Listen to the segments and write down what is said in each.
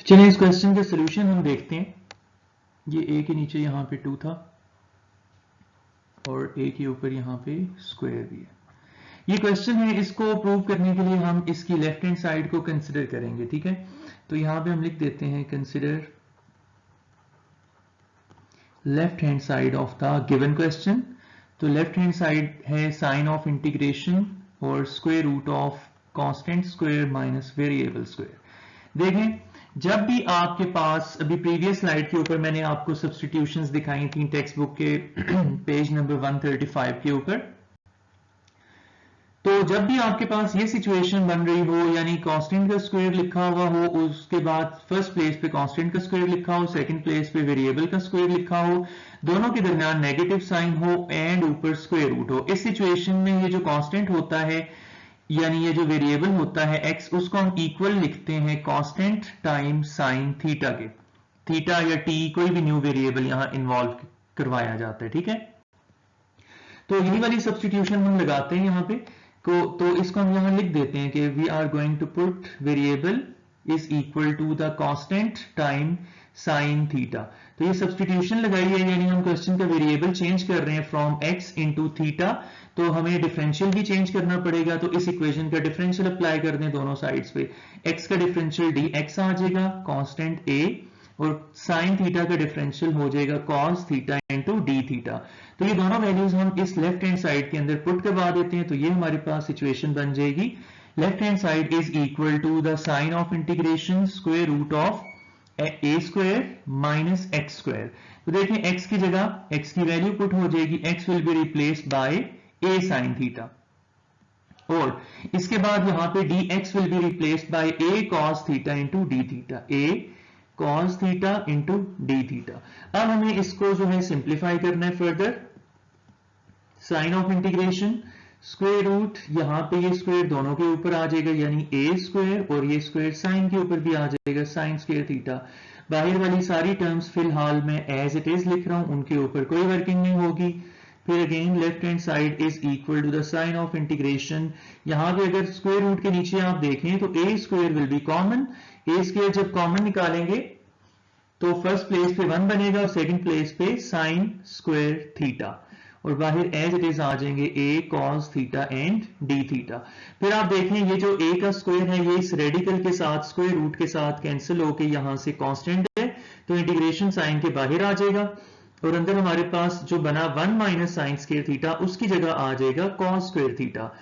चलिए इस क्वेश्चन का सोल्यूशन हम देखते हैं। ये a के नीचे यहाँ पे 2 था और a के ऊपर यहाँ पे स्क्वायर भी है। ये क्वेश्चन है, इसको प्रूव करने के लिए हम इसकी लेफ्ट हैंड साइड को कंसिडर करेंगे। ठीक है, तो यहाँ पे हम लिख देते हैं consider left hand side of the given question. तो लेफ्ट हैंड साइड है साइन ऑफ इंटीग्रेशन और square root of constant square minus variable square. देखें, जब भी आपके पास, अभी प्रीवियस स्लाइड के ऊपर मैंने आपको सब्स्टिट्यूशंस दिखाई थी टेक्स्ट बुक के पेज नंबर 135 के ऊपर। तो जब भी आपके पास ये सिचुएशन बन रही हो, यानी कांस्टेंट का स्क्वायर लिखा हुआ हो, उसके बाद फर्स्ट प्लेस पे कांस्टेंट का स्क्वायर लिखा हो, सेकंड प्लेस पे वेरिएबल का स्क्वायर लिखा हो, दोनों के दरमियान नेगेटिव साइन हो एंड ऊपर स्क्वायर रूट हो, इस सिचुएशन में ये जो कांस्टेंट होता है यानी ये जो वेरिएबल होता है x, उसको हम इक्वल लिखते हैं कांस्टेंट टाइम साइन थीटा के। थीटा या t कोई भी न्यू वेरिएबल यहां इन्वॉल्व करवाया जाता है। ठीक है, तो यही वाली सब्स्टिट्यूशन हम लगाते हैं यहाँ पे तो इसको हम यहां लिख देते हैं कि we are going to put variable is equal to the constant time sine theta. तो ये सब्स्टिट्यूशन लगाई है, यानी हम क्वेश्चन का वेरिएबल चेंज कर रहे हैं फ्रॉम x इंटू थीटा, तो हमें डिफरेंशियल भी चेंज करना पड़ेगा। तो इस इक्वेशन का डिफरेंशियल अप्लाई कर दें दोनों साइड्स पे। x का डिफरेंशियल dx आ जाएगा कांस्टेंट a, और साइन थीटा का डिफरेंशियल हो जाएगा cos theta into d theta. तो ये दोनों वैल्यूज हम इस लेफ्ट हैंड साइड के अंदर पुट करवा देते हैं, तो ये हमारे पास सिचुएशन बन जाएगी। Left hand side is equal to the sign of integration square root of a square minus x square. तो देखें, x की जगह x की वैल्यू पुट हो जाएगी, x will be replaced by a sine theta, और इसके बाद यहां पे dx will be replaced by a cos theta into d theta, a cos theta into d theta. अब हमें इसको जो है सिंप्लीफाई करना है further. Sign of integration square root, यहां पे ये स्क्वायर दोनों के ऊपर आ जाएगा, यानी a स्क्वायर, और ये स्क्वायर साइन के ऊपर भी आ जाएगा, साइन स्क्वायर थीटा। बाहर वाली सारी टर्म्स फिलहाल मैं एज इट इज लिख रहा हूं, उनके ऊपर कोई वर्किंग नहीं होगी। फिर again left hand side is equal to the sign of integration. यहां पे अगर स्क्वायर रूट के नीचे आप देखें तो a square will be common. a square जब कॉमन निकालेंगे तो फर्स्ट प्लेस पे 1 बनेगा और सेकंड प्लेस पे साइन स्क्वायर थीटा, और बाहर एज इट इज आ जाएंगे a cos theta and d theta. फिर आप देखें, ये जो a का स्क्वायर है ये इस रेडिकल के साथ स्क्वायर रूट के साथ कैंसिल होके यहां से कांस्टेंट है, तो इंटीग्रेशन साइन के बाहर आ जाएगा, और अंदर हमारे पास जो बना 1 माइनस साइन स्क्वायर थीटा, उसकी जगह आ जाएगा cos स्क्वायर थीटा।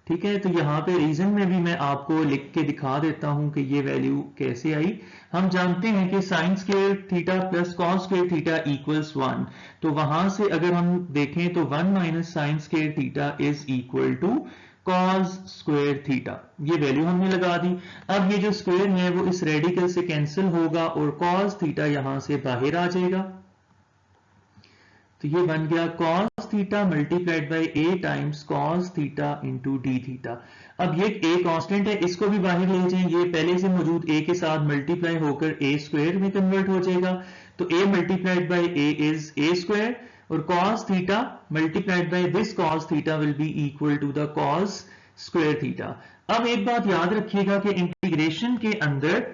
ठीक है, तो यहाँ पे रीजन में भी मैं आपको लिख के दिखा देता हूं कि ये वैल्यू कैसे आई। हम जानते हैं कि sine square theta plus cos square theta equals 1, तो वहां से अगर हम देखें तो 1 minus sine square theta is equal to cos square theta, ये वैल्यू हमने लगा दी। अब ये जो स्क्वायर है वो इस रेडिकल से कैंसिल होगा और कॉस थीटा यहां से बाहर आ जाएगा, तो ये बन गया cos थीटा multiplied by a times cos theta into d theta. अब ये a कांस्टेंट है, इसको भी बाहर ले जाएं, ये पहले से मौजूद a के साथ मल्टीप्लाई होकर a स्क्वायर में कन्वर्ट हो जाएगा, तो a multiplied by a is a square, और cos थीटा multiplied by this cos theta will be equal to the cos square theta. अब एक बात याद रखिएगा कि इंटीग्रेशन के अंदर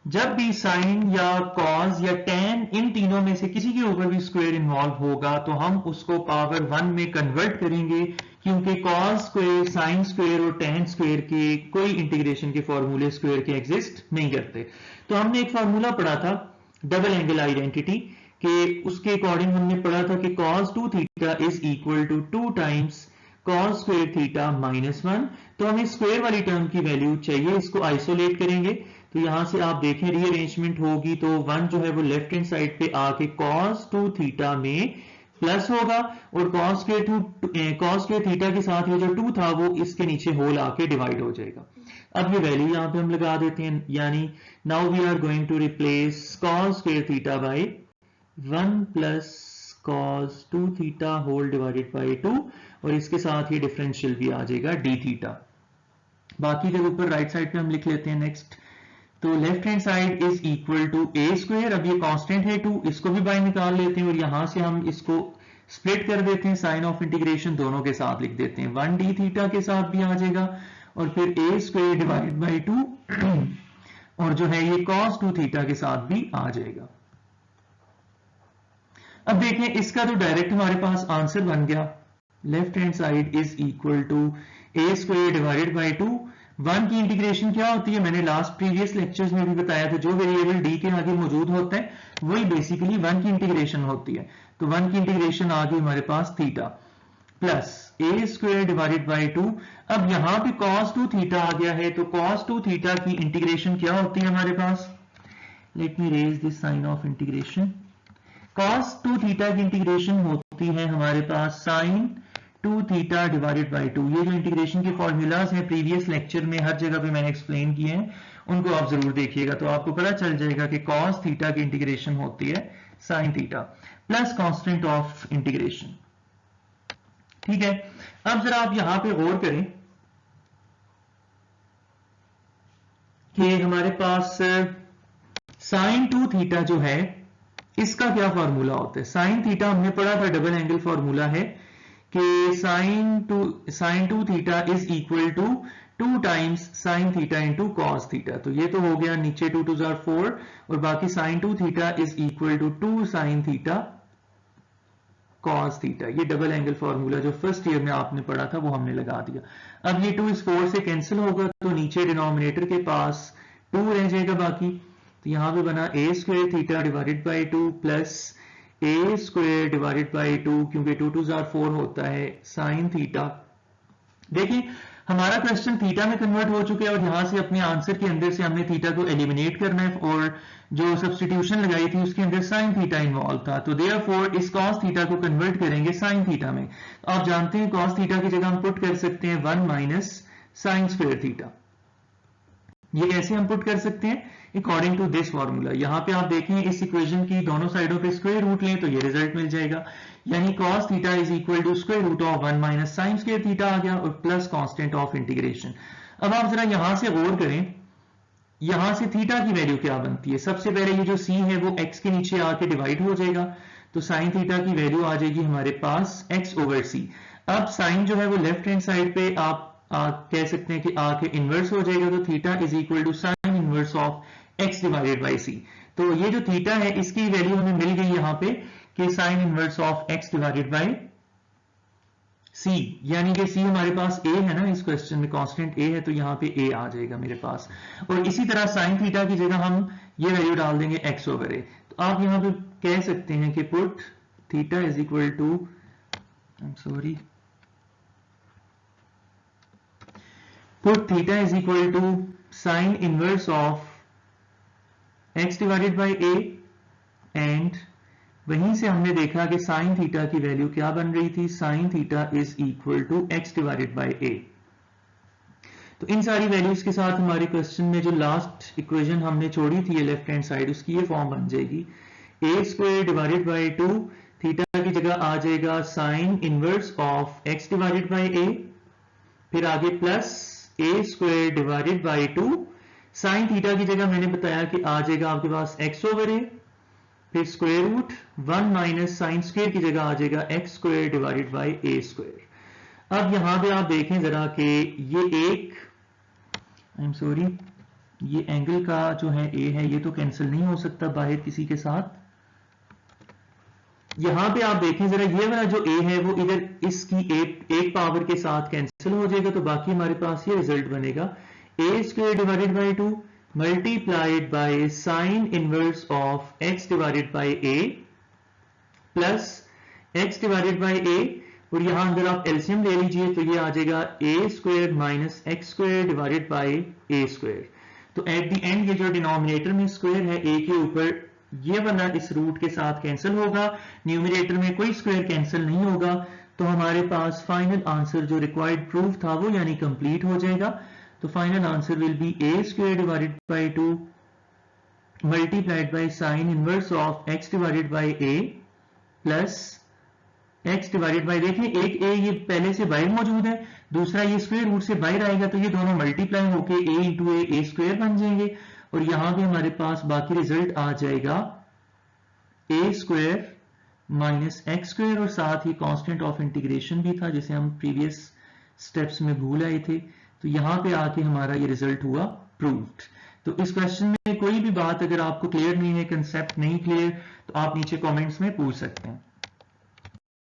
जब भी साइन या कॉस या टेन, इन तीनों में से किसी के ऊपर भी स्क्वायर इन्वॉल्व होगा तो हम उसको पावर 1 में कन्वर्ट करेंगे, क्योंकि कॉस स्क्वायर, साइन स्क्वायर और टेन स्क्वायर के कोई इंटीग्रेशन के फॉर्मूले स्क्वायर के एग्जिस्ट नहीं करते। तो हमने एक फॉर्मूला पढ़ा था डबल एंगल आइडेंटिटी के, उसके अकॉर्डिंग हमने पढ़ा था कि cos 2 theta is equal to 2 times cos square theta minus 1। तो हमें स्क्वायर वाली टर्म की वैल्यू चाहिए, इसको आइसोलेट करेंगे, तो यहां से आप देखें रीअरेंजमेंट होगी, तो 1 जो है वो लेफ्ट हैंड साइड पे आके cos 2 थीटा में प्लस होगा, और cos स्क्वायर थीटा के साथ ये जो 2 था वो इसके नीचे होल आके डिवाइड हो जाएगा। अब ये वैल्यू यहां पे हम लगा देते हैं, यानी now we are going to replace cos square theta by 1 plus cos 2 theta whole divided by 2, और इसके साथ ये डिफरेंशियल भी आ जाएगा डी थीटा। बाकी जब ऊपर राइट साइड पे हम लिख लेते हैं नेक्स्ट, तो left hand side is equal to a square, अब ये कांस्टेंट है 2, इसको भी बाहर निकाल लेते हैं, और यहां से हम इसको स्प्लिट कर देते हैं, साइन ऑफ इंटीग्रेशन दोनों के साथ लिख देते हैं, 1 डी थीटा के साथ भी आ जाएगा, और फिर a स्क्वायर डिवाइडेड बाय 2 और जो है ये cos 2 थीटा के साथ भी आ जाएगा। अब देखें इसका तो डायरेक्ट हमारे पास आंसर बन गया, left hand side is equal to a square divided by 2। 1 की इंटीग्रेशन क्या होती है, मैंने लास्ट प्रीवियस लेक्चर्स में भी बताया था, जो वेरिएबल डी के आगे मौजूद होता है वही बेसिकली 1 की इंटीग्रेशन होती है। तो 1 की इंटीग्रेशन आ गई हमारे पास theta plus a square divided by 2। अब यहां पे cos 2 थीटा आ गया है, तो cos 2 थीटा की इंटीग्रेशन क्या होती है हमारे पास, let me raise this sign of integration. cos 2 theta की इंटीग्रेशन होती है हमारे पास sin 2 थीटा डिवाइडेड बाई 2। ये जो इंटीग्रेशन के फॉर्मूलाज हैं प्रीवियस लेक्चर में हर जगह पे मैंने एक्सप्लेन किए हैं, उनको आप जरूर देखिएगा तो आपको पता चल जाएगा कि cos थीटा की इंटीग्रेशन होती है sin theta plus constant of integration. ठीक है, अब जरा आप यहां पे गौर करें कि हमारे पास sin 2 थीटा जो है इसका क्या फॉर्मूला होता है। साइन थीटा हमने पढ़ा था, डबल एंगल फॉर्मूला है कि sine two theta is equal to 2 times sine theta into cos theta. तो ये तो हो गया, नीचे 2 2 4 और बाकी sine 2 theta is equal to 2 sine theta cos theta. ये डबल एंगल फॉर्मूला जो फर्स्ट ईयर में आपने पढ़ा था वो हमने लगा दिया। अब ये 2 इस 4 से कैंसिल होगा तो नीचे डिनोमिनेटर के पास 2 रह जाएगा बाकी, तो यहां पे बना a square theta divided by 2 plus a square divided by 2, क्योंकि 2 2 4 होता है साइन थीटा। देखिए हमारा क्वेश्चन थीटा में कन्वर्ट हो चुका है और यहां से अपने आंसर के अंदर से हमने थीटा को एलिमिनेट करना है और जो सब्स्टिट्यूशन लगाई थी उसके अंदर साइन थीटा इन्वॉल्व था, तो देयरफॉर इस cos थीटा को कन्वर्ट करेंगे साइन थीटा में। तो आप जानते हैं cos थीटा की जगह हम पुट कर सकते हैं 1 माइनस साइन स्क्वायर थीटा। ये कैसे हम पुट कर सकते हैं, अकॉर्डिंग टू दिस फॉर्मूला। यहां पे आप देखें इस इक्वेशन की दोनों साइडों पे स्क्वायर रूट लें तो ये रिजल्ट मिल जाएगा, यानी cos theta is equal to square root of 1 minus sine square theta आ गया और प्लस कांस्टेंट ऑफ इंटीग्रेशन। अब आप जरा यहां से गौर करें, यहां से थीटा की वैल्यू क्या बनती है। सबसे पहले ये जो c है वो x के नीचे आके डिवाइड हो जाएगा, तो साइन थीटा की वैल्यू आ जाएगी हमारे पास x ओवर c। अब साइन जो है वो लेफ्ट हैंड साइड पे आप कह सकते हैं कि आके इनवर्स हो जाएगा, तो theta is equal to sine inverse of x divided by c। तो ये जो थीटा है इसकी वैल्यू हमें मिल गई यहाँ पे कि sign inverse of x divided by c, यानी कि c हमारे पास a है ना, इस क्वेश्चन में कांस्टेंट a है तो यहाँ पे a आ जाएगा मेरे पास। और इसी तरह साइन थीटा की जगह हम ये वैल्यू डाल देंगे x ओवर a। तो आप यहाँ पे कह सकते हैं कि put theta is equal to, put theta is equal to sine inverse of x divided by a, and वहीं से हमने देखा कि साइन थीटा की वैल्यू क्या बन रही थी, sine theta is equal to x divided by a। तो इन सारी वैल्यूज के साथ हमारे क्वेश्चन में जो लास्ट इक्वेशन हमने छोड़ी थी लेफ्ट हैंड साइड, उसकी ये फॉर्म बन जाएगी a square divided by 2, theta की जगह आ जाएगा sine inverse of x divided by a, फिर आगे plus a square divided by 2, sine theta की जगह मैंने बताया कि आ जाएगा आपके पास x ओवर a, फिर square root 1 minus sine square की जगह आ जाएगा x square divided by a square. अब यहां पे आप देखें जरा कि ये एक, ये एंगल का जो है a है ये तो कैंसिल नहीं हो सकता बाहर किसी के साथ। यहां पे आप देखें जरा ये वाला जो a है वो इधर इसकी एक पावर के साथ कैंसिल हो जाएगा, तो बाकी हमारे पास ये रिजल्ट बनेगा a square divided by 2 multiplied by sine inverse of x divided by a plus x divided by a, और यहां अंदर आप एलसीएम ले लीजिए तो ये आ जाएगा a square minus x square divided by a square. तो एट द एंड ये जो डिनोमिनेटर में स्क्वायर है a के ऊपर, ये वाला इस रूट के साथ कैंसिल होगा, न्यूमरेटर में कोई स्क्वायर कैंसिल नहीं होगा, तो हमारे पास फाइनल आंसर जो रिक्वायर्ड प्रूफ था वो यानी कंप्लीट हो जाएगा। तो final answer will be a square divided by 2 multiplied by sine inverse of x divided by a plus x divided by, देखिए एक a ये पहले से बाहर मौजूद है, दूसरा ये स्क्वायर रूट से बाहर आएगा तो ये दोनों मल्टीप्लाई होके a इंटू a स्क्वायर बन जाएंगे, और यहां पे हमारे पास बाकी रिजल्ट आ जाएगा a square minus x square, और साथ ही कांस्टेंट ऑफ इंटीग्रेशन भी था जिसे हम प्रीवियस स्टेप्स में भूल आए थे। तो यहां पे आके हमारा ये रिजल्ट हुआ प्रूव्ड। तो इस क्वेश्चन में कोई भी बात अगर आपको क्लियर नहीं है, कंसेप्ट नहीं क्लियर, तो आप नीचे कमेंट्स में पूछ सकते हैं।